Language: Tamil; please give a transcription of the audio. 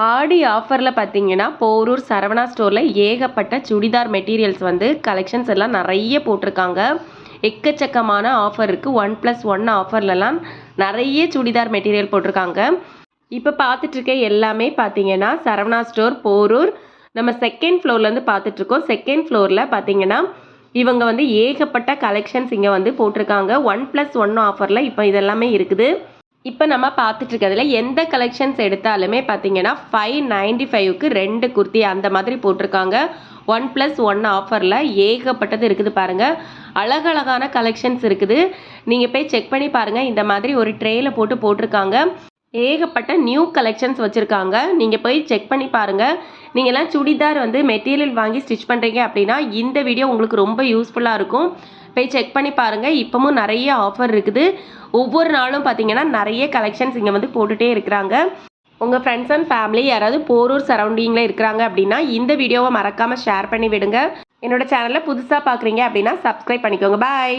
ஆடி ஆஃபரில் பார்த்தீங்கன்னா போரூர் சரவணா ஸ்டோரில் ஏகப்பட்ட சுடிதார் மெட்டீரியல்ஸ் வந்து கலெக்ஷன்ஸ் எல்லாம் நிறைய போட்டிருக்காங்க. எக்கச்சக்கமான ஆஃபர் இருக்குது. 1+1 ஆஃபர்லலாம் நிறைய சுடிதார் மெட்டீரியல் போட்டிருக்காங்க. இப்போ பார்த்துட்ருக்க எல்லாமே பார்த்தீங்கன்னா சரவணா ஸ்டோர் போரூர் நம்ம செகண்ட் ஃப்ளோர்லேருந்து பார்த்துட்ருக்கோம். செகண்ட் ஃப்ளோரில் பார்த்தீங்கன்னா இவங்க வந்து ஏகப்பட்ட கலெக்ஷன்ஸ் இங்கே வந்து போட்டிருக்காங்க. 1+1 ஆஃபரில் இப்போ இதெல்லாமே இருக்குது. இப்போ நம்ம பார்த்துட்டு இருக்கிறதுல எந்த கலெக்ஷன்ஸ் எடுத்தாலுமே பார்த்தீங்கன்னா 595க்கு 2 குர்த்தி அந்த மாதிரி போட்டிருக்காங்க. 1+1 ஆஃபரில் ஏகப்பட்டது இருக்குது பாருங்கள். அழகழகான கலெக்ஷன்ஸ் இருக்குது. நீங்கள் போய் செக் பண்ணி பாருங்கள். இந்த மாதிரி ஒரு ட்ரேயில் போட்டிருக்காங்க. ஏகப்பட்ட நியூ கலெக்ஷன்ஸ் வச்சுருக்காங்க. நீங்கள் போய் செக் பண்ணி பாருங்கள். நீங்கள்லாம் சுடிதார் வந்து மெட்டீரியல் வாங்கி ஸ்டிச் பண்ணுறீங்க அப்படின்னா இந்த வீடியோ உங்களுக்கு ரொம்ப யூஸ்ஃபுல்லாக இருக்கும். போய் செக் பண்ணி பாருங்கள். இப்போவும் நிறைய ஆஃபர் இருக்குது. ஒவ்வொரு நாளும் பார்த்தீங்கன்னா நிறைய கலெக்ஷன்ஸ் இங்கே வந்து போட்டுகிட்டே இருக்கிறாங்க. உங்கள் ஃப்ரெண்ட்ஸ் அண்ட் ஃபேமிலி யாராவது போரூர் சரௌண்டிங்கில் இருக்கிறாங்க அப்படின்னா இந்த வீடியோவை மறக்காமல் ஷேர் பண்ணி விடுங்க. என்னோட சேனலில் புதுசாக பார்க்குறீங்க அப்படின்னா சப்ஸ்கிரைப் பண்ணிக்கோங்க. பாய்.